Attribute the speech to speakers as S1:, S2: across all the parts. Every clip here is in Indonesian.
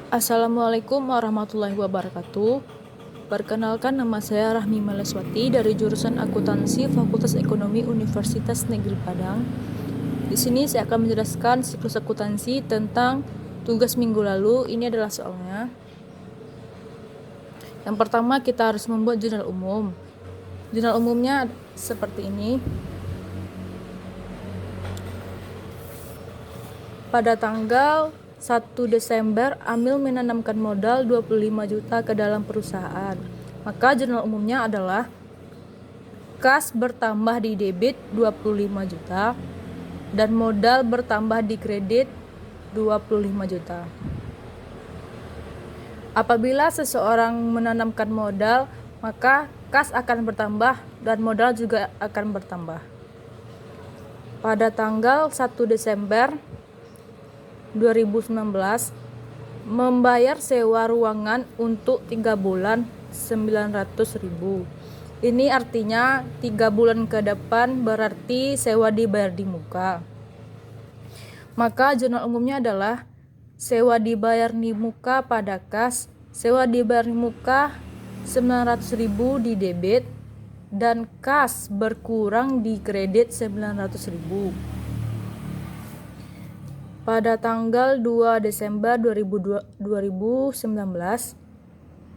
S1: Assalamualaikum warahmatullahi wabarakatuh. Perkenalkan, nama saya Rahmi Maleswati dari jurusan Akuntansi Fakultas Ekonomi Universitas Negeri Padang. Di sini saya akan menjelaskan siklus akuntansi tentang tugas minggu lalu. Ini adalah soalnya. Yang pertama, kita harus membuat jurnal umum. Jurnal umumnya seperti ini. Pada tanggal 1 Desember, Amil menanamkan modal 25 juta ke dalam perusahaan. Maka jurnal umumnya adalah kas bertambah di debit 25 juta dan modal bertambah di kredit 25 juta. Apabila seseorang menanamkan modal, maka kas akan bertambah dan modal juga akan bertambah. Pada tanggal 1 Desember 2019, membayar sewa ruangan untuk 3 bulan 900.000. Ini artinya 3 bulan ke depan berarti sewa dibayar di muka. Maka jurnal umumnya adalah sewa dibayar di muka pada kas, sewa dibayar di muka 900.000 di debit, dan kas berkurang di kredit 900.000. Pada tanggal 2 Desember 2019,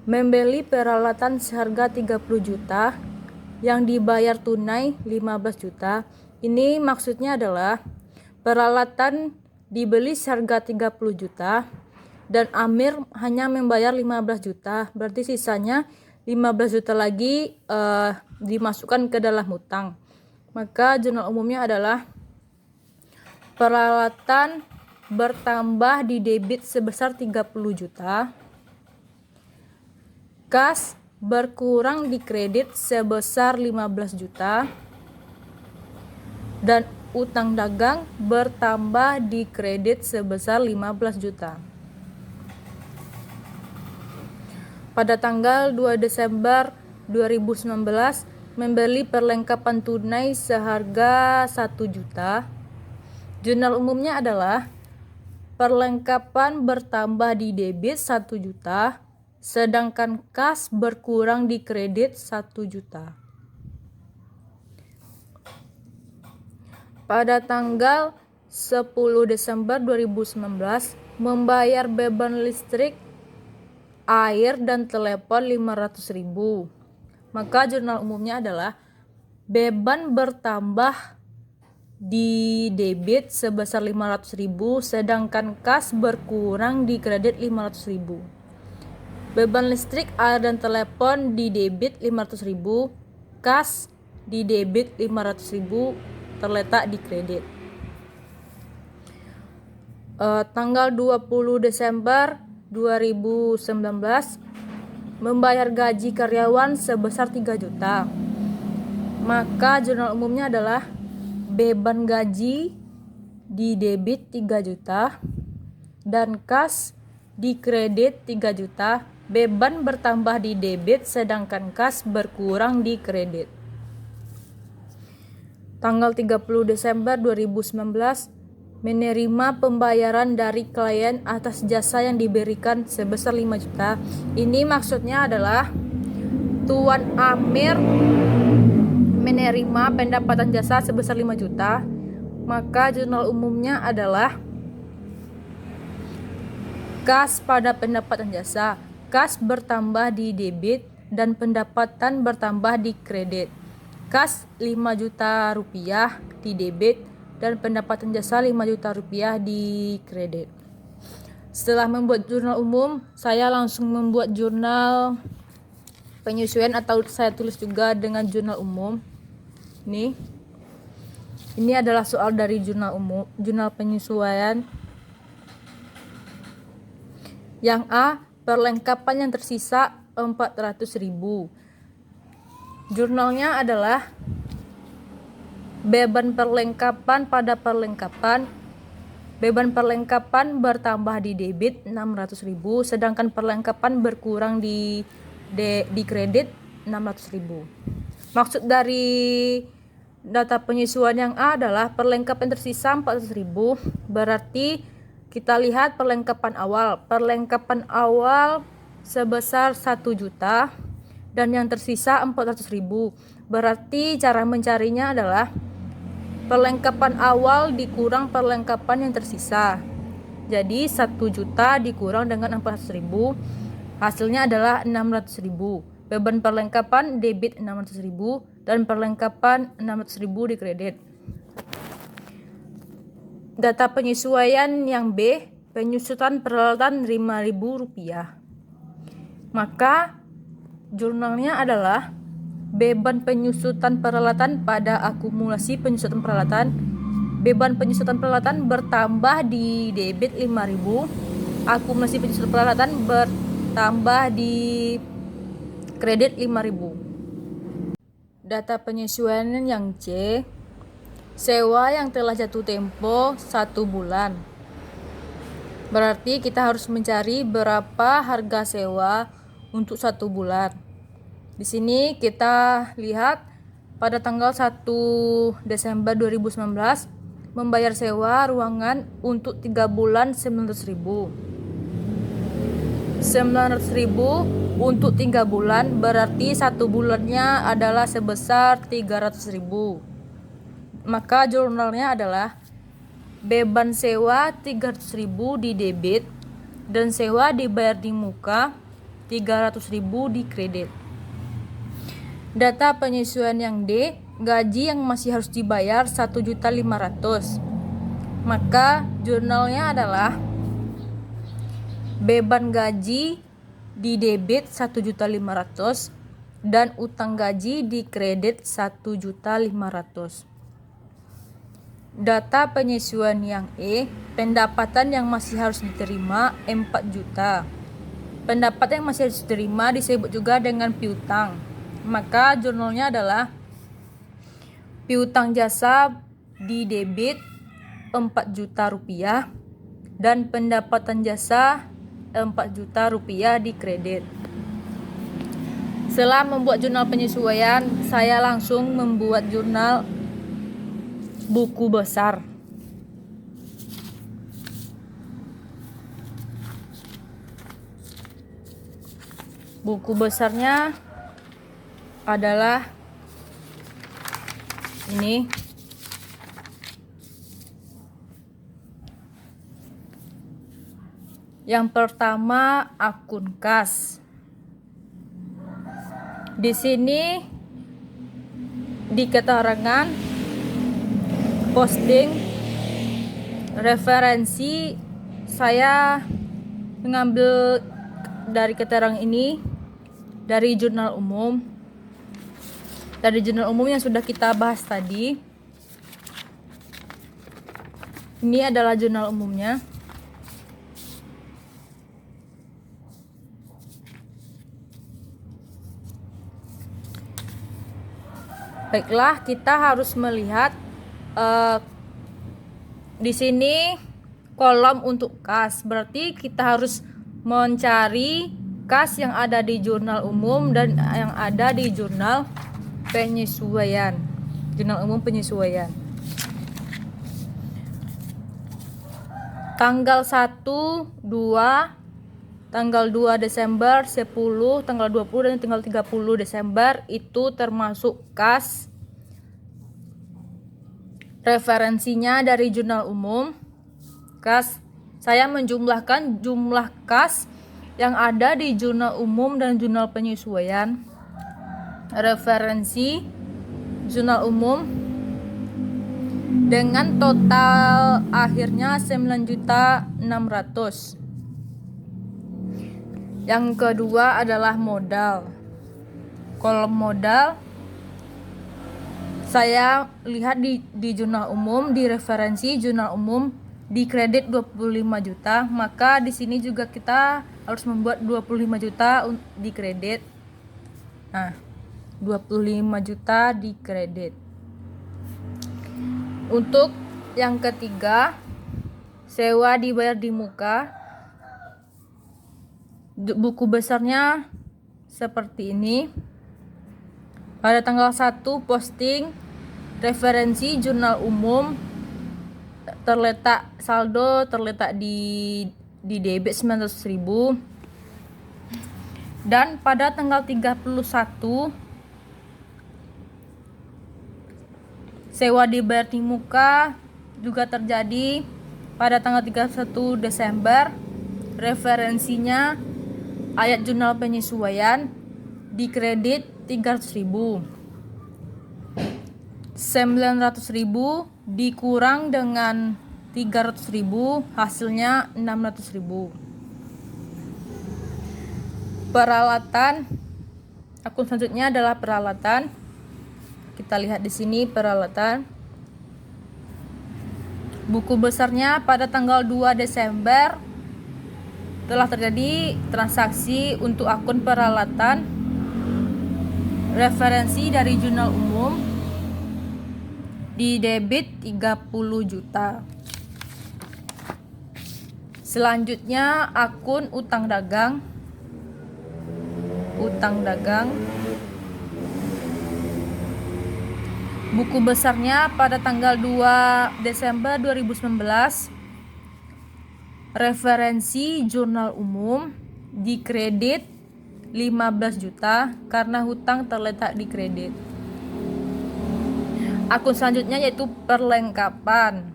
S1: membeli peralatan seharga 30 juta yang dibayar tunai 15 juta. Ini maksudnya adalah peralatan dibeli seharga 30 juta dan Amir hanya membayar 15 juta. Berarti sisanya 15 juta lagi dimasukkan ke dalam hutang. Maka jurnal umumnya adalah peralatan bertambah di debit sebesar 30 juta, kas berkurang di kredit sebesar 15 juta, dan utang dagang bertambah di kredit sebesar 15 juta. Pada tanggal 2 Desember 2019, membeli perlengkapan tunai seharga 1 juta. Jurnal umumnya adalah perlengkapan bertambah di debit 1 juta, sedangkan kas berkurang di kredit 1 juta. Pada tanggal 10 Desember 2019, membayar beban listrik, air, dan telepon 500.000. Maka jurnal umumnya adalah beban bertambah di debit sebesar 500.000, sedangkan kas berkurang di kredit 500.000. Beban listrik, air, dan telepon di debit 500.000, kas di debit 500.000 terletak di kredit. Tanggal 20 Desember 2019, membayar gaji karyawan sebesar 3 juta. Maka jurnal umumnya adalah beban gaji di debit 3 juta dan kas di kredit 3 juta. Beban bertambah di debit sedangkan kas berkurang di kredit. Tanggal 30 Desember 2019, menerima pembayaran dari klien atas jasa yang diberikan sebesar 5 juta. Ini maksudnya adalah Tuan Amir menerima pendapatan jasa sebesar 5 juta, maka jurnal umumnya adalah kas pada pendapatan jasa. Kas bertambah di debit dan pendapatan bertambah di kredit. Kas 5 juta rupiah di debit dan pendapatan jasa 5 juta rupiah di kredit. Setelah membuat jurnal umum, saya langsung membuat jurnal penyesuaian atau saya tulis juga dengan jurnal umum. Ini adalah soal dari jurnal umum, jurnal penyesuaian. Yang A, perlengkapan yang tersisa 400.000. Jurnalnya adalah beban perlengkapan pada perlengkapan. Beban perlengkapan bertambah di debit 600.000, sedangkan perlengkapan berkurang di kredit 600.000. Maksud dari data penyesuaian yang A adalah perlengkapan tersisa 400.000, berarti Kita lihat perlengkapan awal. Perlengkapan awal sebesar 1 juta dan yang tersisa 400.000. Berarti cara mencarinya adalah perlengkapan awal dikurang perlengkapan yang tersisa. Jadi 1 juta dikurang dengan 400.000, hasilnya adalah 600.000. Beban perlengkapan debit 600.000 dan perlengkapan 600.000 di kredit. Data penyesuaian yang B, penyusutan peralatan Rp5.000. Maka jurnalnya adalah beban penyusutan peralatan pada akumulasi penyusutan peralatan. Beban penyusutan peralatan bertambah di debit 5.000, akumulasi penyusutan peralatan bertambah di kredit 5.000. Data penyesuaian yang C, sewa yang telah jatuh tempo 1 bulan. Berarti kita harus mencari berapa harga sewa untuk 1 bulan. Di sini kita lihat pada tanggal 1 Desember 2019 membayar sewa ruangan untuk 3 bulan 900.000. 900.000 untuk 3 bulan berarti 1 bulannya adalah sebesar 300.000. Maka jurnalnya adalah beban sewa 300.000 di debit dan sewa dibayar di muka 300.000 di kredit. Data penyesuaian yang D, gaji yang masih harus dibayar 1.500.000. Maka jurnalnya adalah beban gaji di debit 1.500.000 dan utang gaji di kredit 1.500.000. Data penyesuaian yang E, pendapatan yang masih harus diterima 4 juta. Pendapatan yang masih harus diterima disebut juga dengan piutang. Maka jurnalnya adalah piutang jasa di debit 4 juta rupiah dan pendapatan jasa 4 juta rupiah di kredit. Setelah membuat jurnal penyesuaian, saya langsung membuat jurnal buku besar. Buku besarnya adalah ini. Yang pertama akun kas. Di sini di keterangan posting referensi saya mengambil dari keterangan ini dari jurnal umum. Dari jurnal umum yang sudah kita bahas tadi. Ini adalah jurnal umumnya. Baiklah, kita harus melihat di sini kolom untuk kas. Berarti kita harus mencari kas yang ada di jurnal umum dan yang ada di jurnal penyesuaian. Jurnal umum penyesuaian. Tanggal 1, 2, tanggal 2 Desember, 10, tanggal 20 dan tanggal 30 Desember itu termasuk kas. Referensinya dari jurnal umum. Kas, saya menjumlahkan jumlah kas yang ada di jurnal umum dan jurnal penyesuaian. Referensi jurnal umum dengan total akhirnya 9.600.000. Yang kedua adalah modal. Kolom modal saya lihat di jurnal umum, di referensi jurnal umum di kredit 25 juta, maka di sini juga kita harus membuat 25 juta di kredit. Nah, 25 juta di kredit. Untuk yang ketiga, sewa dibayar di muka. Buku besarnya seperti ini. Pada tanggal 1 posting referensi jurnal umum saldo terletak di debit 900.000. Dan pada tanggal 31 sewa dibayar di muka juga terjadi pada tanggal 31 Desember. Referensinya ayat jurnal penyesuaian di kredit 300.000. 900.000 dikurang dengan 300.000 hasilnya 600.000. Peralatan, akun selanjutnya adalah peralatan. Kita lihat di sini peralatan. Buku besarnya pada tanggal 2 Desember telah terjadi transaksi untuk akun peralatan. Referensi dari jurnal umum di debit 30 juta. Selanjutnya akun utang dagang. Buku besarnya pada tanggal 2 Desember 2019. Referensi jurnal umum di kredit 15 juta karena hutang terletak di kredit. Akun selanjutnya yaitu perlengkapan.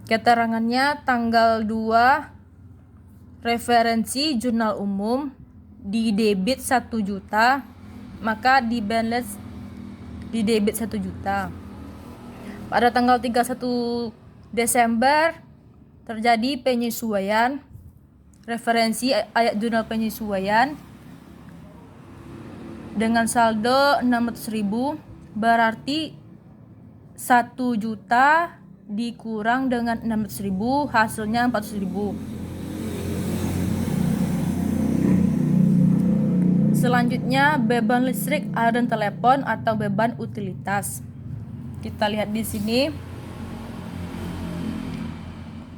S1: Keterangannya tanggal 2 referensi jurnal umum di debit 1 juta, maka di balance di debit 1 juta. Pada tanggal 31 Desember terjadi penyesuaian. Referensi ayat jurnal penyesuaian dengan saldo 600.000, berarti 1 juta dikurang dengan 600.000 hasilnya 400.000. Selanjutnya beban listrik, air dan telepon atau beban utilitas. Kita lihat di sini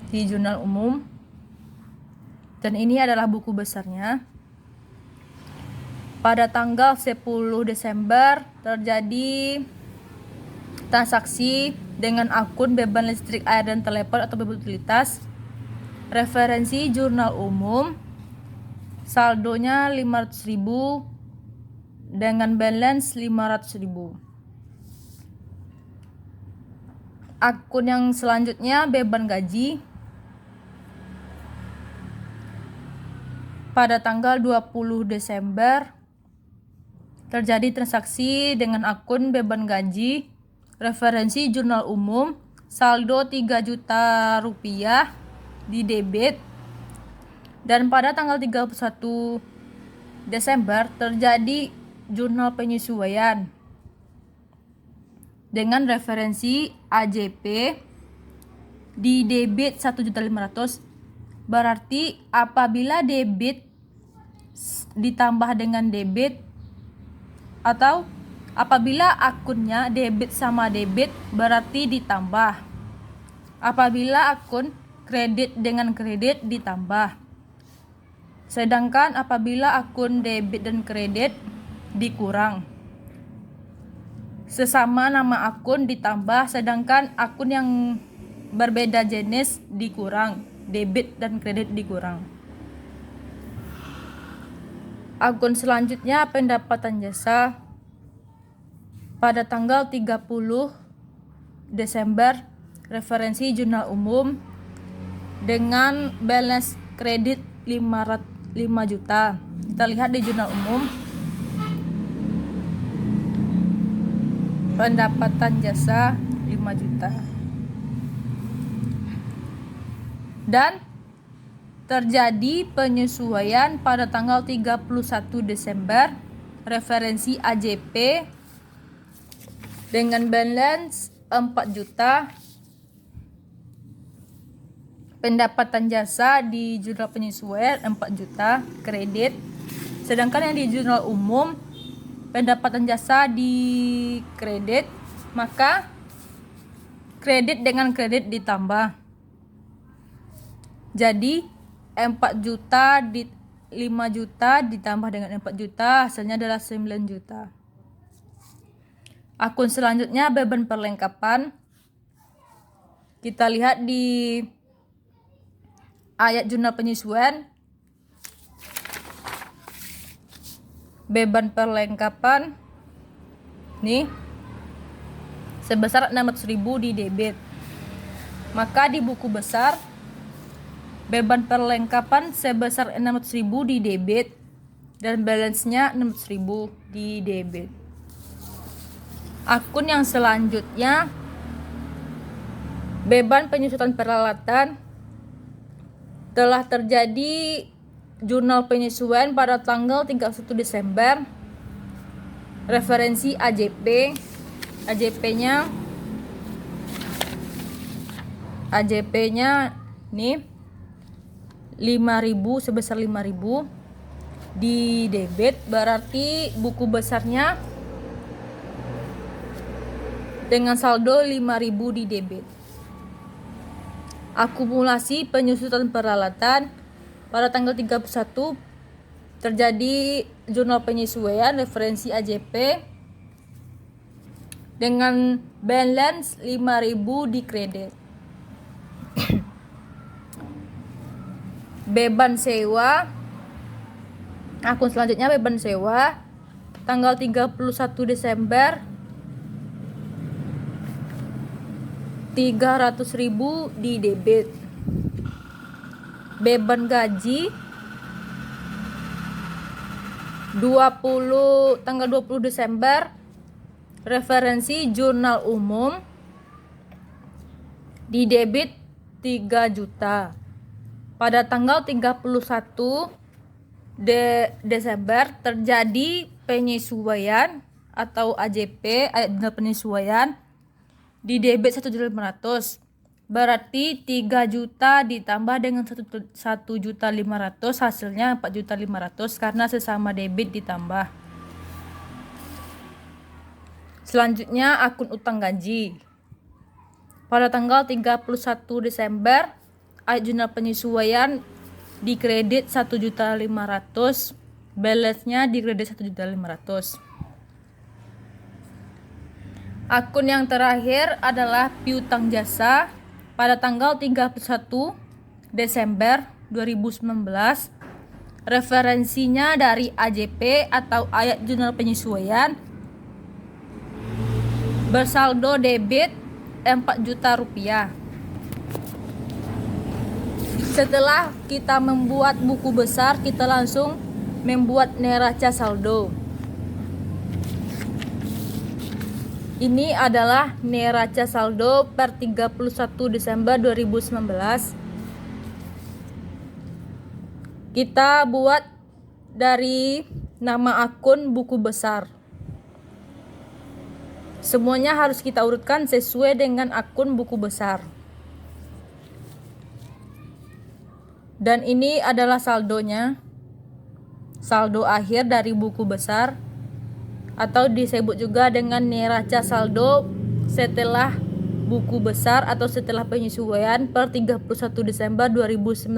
S1: di jurnal umum. Dan ini adalah buku besarnya. Pada tanggal 10 Desember terjadi transaksi dengan akun beban listrik, air dan telepon atau beban utilitas. Referensi jurnal umum, saldonya 500.000 dengan balance 500.000. Akun yang selanjutnya beban gaji. Pada tanggal 20 Desember terjadi transaksi dengan akun beban gaji. Referensi jurnal umum, saldo 3 juta rupiah di debit. Dan pada tanggal 31 Desember terjadi jurnal penyesuaian dengan referensi AJP di debit 1.500.000. Berarti apabila debit ditambah dengan debit atau apabila akunnya debit sama debit berarti ditambah. Apabila akun kredit dengan kredit ditambah. Sedangkan apabila akun debit dan kredit dikurang. Sesama nama akun ditambah, sedangkan akun yang berbeda jenis dikurang. Debit dan kredit dikurang. Akun selanjutnya pendapatan jasa. Pada tanggal 30 Desember referensi jurnal umum dengan balance kredit 5 juta. Kita lihat di jurnal umum. Pendapatan jasa 5 juta. Dan terjadi penyesuaian pada tanggal 31 Desember. Referensi AJP dengan balance 4 juta. Pendapatan jasa di jurnal penyesuaian 4 juta kredit. Sedangkan yang di jurnal umum pendapatan jasa di kredit, maka kredit dengan kredit ditambah. Jadi 4 juta di 5 juta ditambah dengan 4 juta hasilnya adalah 9 juta. Akun selanjutnya beban perlengkapan. Kita lihat di ayat jurnal penyesuaian, beban perlengkapan nih sebesar 600.000 di debit. Maka di buku besar beban perlengkapan sebesar 600.000 di debit dan balance-nya 600.000 di debit. Akun yang selanjutnya, beban penyusutan peralatan. Telah terjadi jurnal penyesuaian pada tanggal 31 Desember. Referensi AJP. AJP-nya nih 5.000, sebesar 5.000 di debit, berarti buku besarnya dengan saldo 5.000 di debit. Akumulasi penyusutan peralatan pada tanggal 31 terjadi jurnal penyesuaian referensi AJP dengan balance 5.000 di kredit. Beban sewa, akun selanjutnya beban sewa tanggal 31 Desember 300.000 di debit. Beban gaji tanggal 20 Desember referensi jurnal umum di debit 3 juta. Pada tanggal 31 Desember terjadi penyesuaian atau AJP, ayat jurnal penyesuaian di debit 1.500.000, berarti 3 juta ditambah dengan 1.500.000 hasilnya 4.500.000 karena sesama debit ditambah. Selanjutnya akun utang gaji. Pada tanggal 31 Desember ayat jurnal penyesuaian di kredit 1.500.000, balance-nya di kredit 1.500.000. Akun yang terakhir adalah piutang jasa pada tanggal 31 Desember 2019. Referensinya dari AJP atau ayat jurnal penyesuaian bersaldo debit 4 juta rupiah. Setelah kita membuat buku besar, kita langsung membuat neraca saldo. Ini adalah neraca saldo per 31 Desember 2019. Kita buat dari nama akun buku besar. Semuanya harus kita urutkan sesuai dengan akun buku besar. Dan ini adalah saldonya. Saldo akhir dari buku besar atau disebut juga dengan neraca saldo setelah buku besar atau setelah penyesuaian per 31 Desember 2019.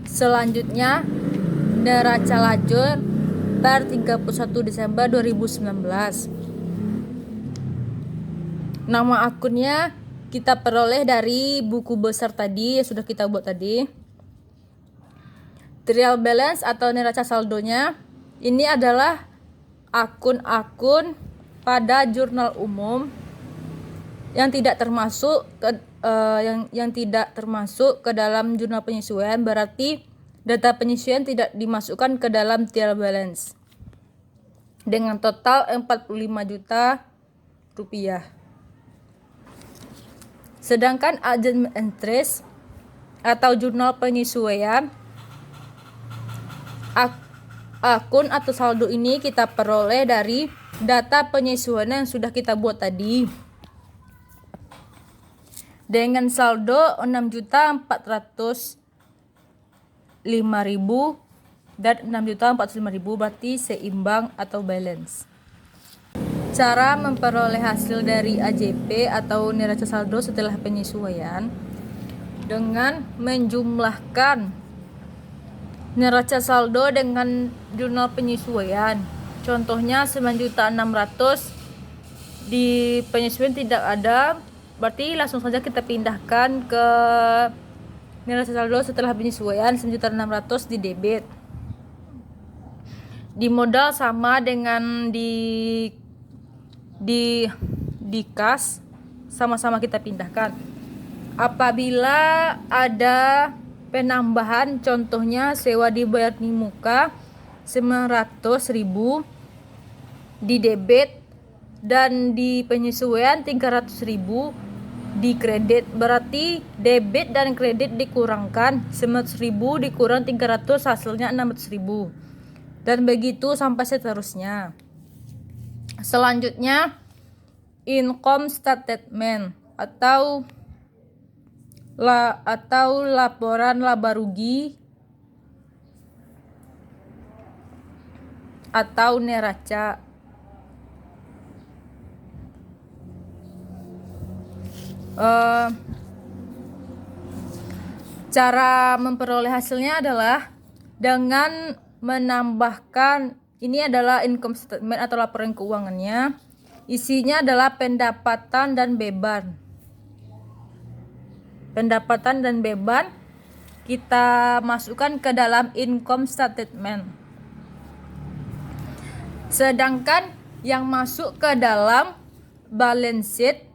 S1: Selanjutnya neraca lajur per 31 Desember 2019. Nama akunnya kita peroleh dari buku besar tadi yang sudah kita buat tadi. Trial balance atau neraca saldonya ini adalah akun-akun pada jurnal umum yang tidak termasuk ke dalam jurnal penyesuaian, berarti data penyesuaian tidak dimasukkan ke dalam trial balance dengan total 45 juta rupiah. Sedangkan adjustment interest atau jurnal penyesuaian, akun atau saldo ini kita peroleh dari data penyesuaian yang sudah kita buat tadi dengan saldo 6.405.000 dan 6.405.000, berarti seimbang atau balance. Cara memperoleh hasil dari AJP atau neraca saldo setelah penyesuaian dengan menjumlahkan neraca saldo dengan jurnal penyesuaian. Contohnya 9.600.000 Di penyesuaian tidak ada, berarti langsung saja kita pindahkan ke neraca saldo setelah penyesuaian 1.600.000 di debit. Di modal sama dengan di kas, sama-sama kita pindahkan. Apabila ada penambahan, contohnya sewa dibayar di muka 900.000 di debit dan di penyesuaian 300.000 di kredit, berarti debit dan kredit dikurangkan 900.000 dikurang 300 hasilnya 600.000, dan begitu sampai seterusnya. Selanjutnya income statement atau laporan laba rugi atau neraca. Cara memperoleh hasilnya adalah dengan menambahkan, ini adalah income statement atau laporan keuangannya. Isinya adalah pendapatan dan beban. Pendapatan dan beban kita masukkan ke dalam income statement. Sedangkan yang masuk ke dalam balance sheet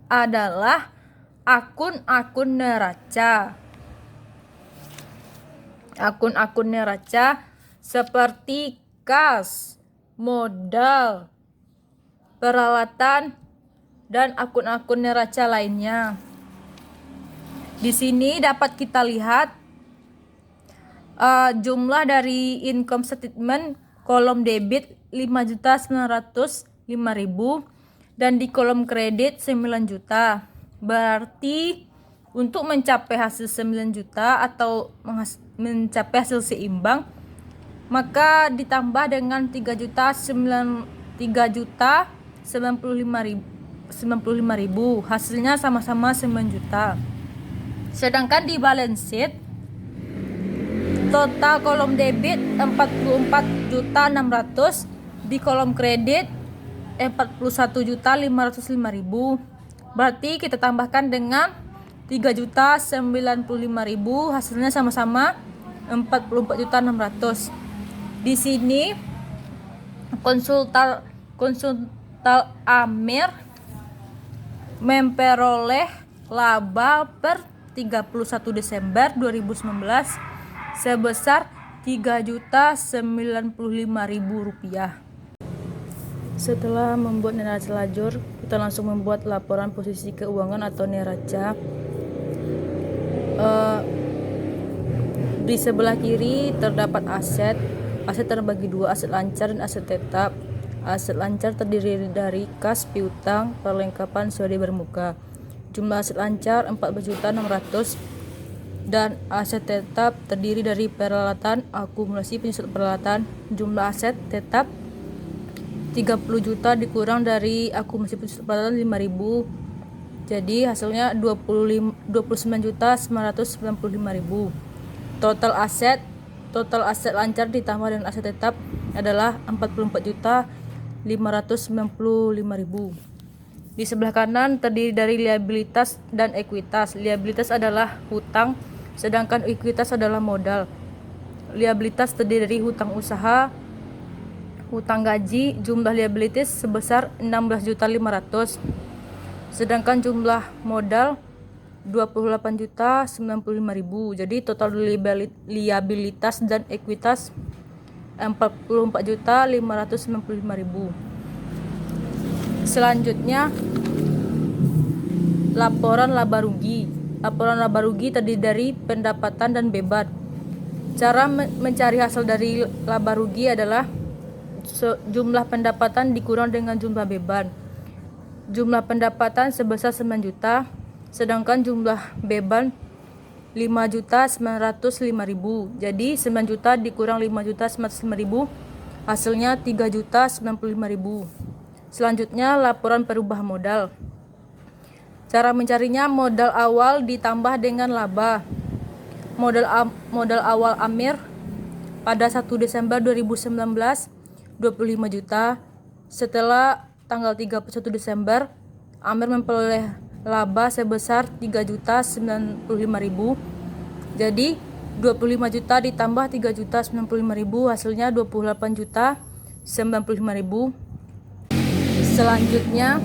S1: adalah akun-akun neraca. Akun-akun neraca seperti kas, modal, peralatan, dan akun-akun neraca lainnya. Di sini dapat kita lihat jumlah dari income statement kolom debit 5.905.000 dan di kolom kredit 9 juta. Berarti untuk mencapai hasil 9 juta atau mencapai hasil seimbang, maka ditambah dengan 3.095.000, hasilnya sama-sama 9 juta. Sedangkan di balance sheet total kolom debit 44.600, di kolom kredit 41.505.000. Berarti kita tambahkan dengan 3.095.000, hasilnya sama-sama 44.600. Di sini konsultan Amir memperoleh laba per 31 Desember 2019 sebesar Rp3.095.000. Setelah membuat neraca lajur, kita langsung membuat laporan posisi keuangan atau neraca. Di sebelah kiri terdapat aset. Aset terbagi dua, aset lancar dan aset tetap. Aset lancar terdiri dari kas, piutang, perlengkapan sewa dibayar muka. Jumlah aset lancar 14.600 dan aset tetap terdiri dari peralatan, akumulasi penyusun peralatan. Jumlah aset tetap 30 juta dikurang dari akumulasi penyusun peralatan 5.000, jadi hasilnya 29.995.000. Total aset lancar ditambah dengan aset tetap adalah 44.595.000. Di sebelah kanan terdiri dari liabilitas dan ekuitas. Liabilitas adalah hutang, sedangkan ekuitas adalah modal. Liabilitas terdiri dari hutang usaha, hutang gaji. Jumlah liabilitas sebesar 16.500.000, sedangkan jumlah modal 28.095.000. Jadi total liabilitas dan ekuitas 44.595.000. Selanjutnya laporan laba rugi. Laporan laba rugi terdiri dari pendapatan dan beban. Cara mencari hasil dari laba rugi adalah jumlah pendapatan dikurang dengan jumlah beban. Jumlah pendapatan sebesar 9 juta, sedangkan jumlah beban 5.905.000. Jadi 9 juta dikurang 5.905.000, hasilnya 3.095.000. Selanjutnya laporan perubahan modal. Cara mencarinya, modal awal ditambah dengan laba. Modal awal Amir pada 1 Desember 2019 25 juta. Setelah tanggal 31 Desember, Amir memperoleh laba sebesar 3.095.000. Jadi 25 juta ditambah 3.095.000 hasilnya 28.095.000. Selanjutnya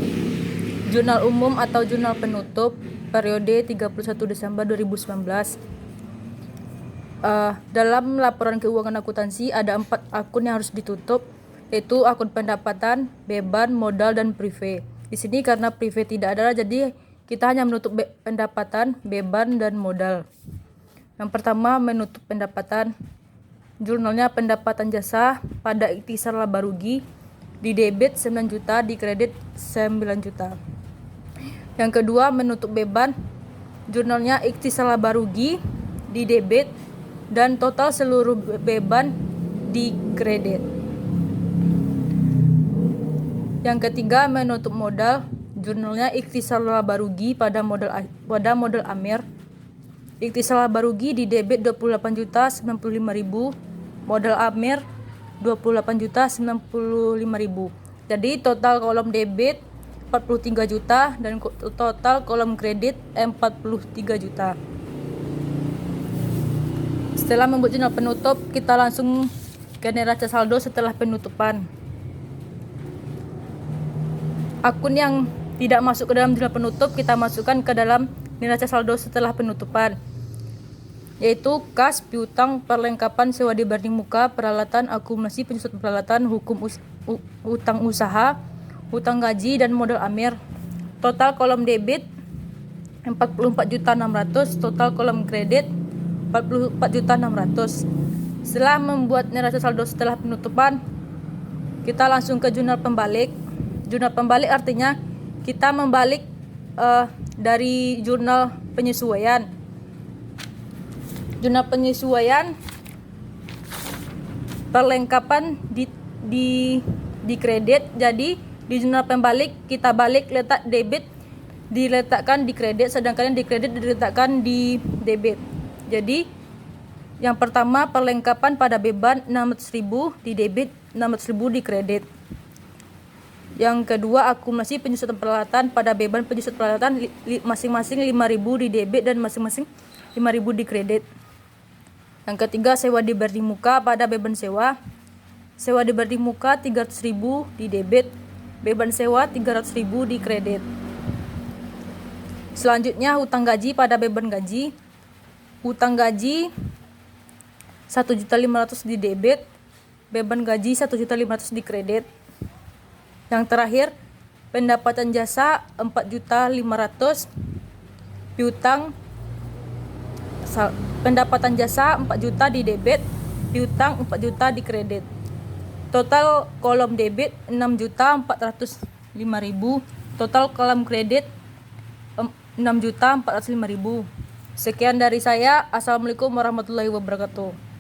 S1: jurnal umum atau jurnal penutup periode 31 Desember 2019. Dalam laporan keuangan akuntansi ada 4 akun yang harus ditutup, yaitu akun pendapatan, beban, modal, dan prive. Di sini karena prive tidak ada, jadi kita hanya menutup pendapatan, beban, dan modal. Yang pertama, menutup pendapatan. Jurnalnya pendapatan jasa pada ikhtisar laba rugi, di debit 9 juta, di kredit 9 juta. Yang kedua, menutup beban. Jurnalnya ikhtisar laba rugi, di debit, dan total seluruh beban di kredit. Yang ketiga, menutup modal. Jurnalnya ikhtisar laba rugi pada modal Amir. Ikhtisar laba rugi di debit 28.095.000, modal Amir 28.095.000. Jadi total kolom debit 43 juta dan total kolom kredit 43 juta. Setelah membuat jurnal penutup, kita langsung ke neraca saldo setelah penutupan. Akun yang tidak masuk ke dalam jurnal penutup kita masukkan ke dalam neraca saldo setelah penutupan, yaitu kas, piutang, perlengkapan sewa dibanding muka, peralatan, akumulasi penyusutan peralatan, utang usaha, utang gaji, dan modal Amir. Total kolom debit 44.600, total kolom kredit 44.600. Setelah membuat neraca saldo setelah penutupan, kita langsung ke jurnal pembalik. Jurnal pembalik artinya kita membalik dari jurnal penyesuaian. Jurnal penyesuaian perlengkapan di kredit. Jadi di jurnal pembalik kita balik letak debit diletakkan di kredit, sedangkan di kredit diletakkan di debit. Jadi yang pertama perlengkapan pada beban 600.000 di debit, 600.000 di kredit. Yang kedua akumulasi penyusutan peralatan pada beban penyusutan peralatan masing-masing 5.000 di debit dan masing-masing 5.000 di kredit. Yang ketiga sewa dibanding muka pada beban sewa. Sewa dibanding muka 300.000 di debit, beban sewa 300.000 di kredit. Selanjutnya hutang gaji pada beban gaji. Hutang gaji 1.500.000 di debit, beban gaji 1.500.000 di kredit. Yang terakhir pendapatan jasa 4.500.000, piutang pendapatan jasa 4 juta di debit, piutang 4 juta di kredit. Total kolom debit 6.405.000, total kolom kredit 6.405.000. Sekian dari saya. Assalamualaikum warahmatullahi wabarakatuh.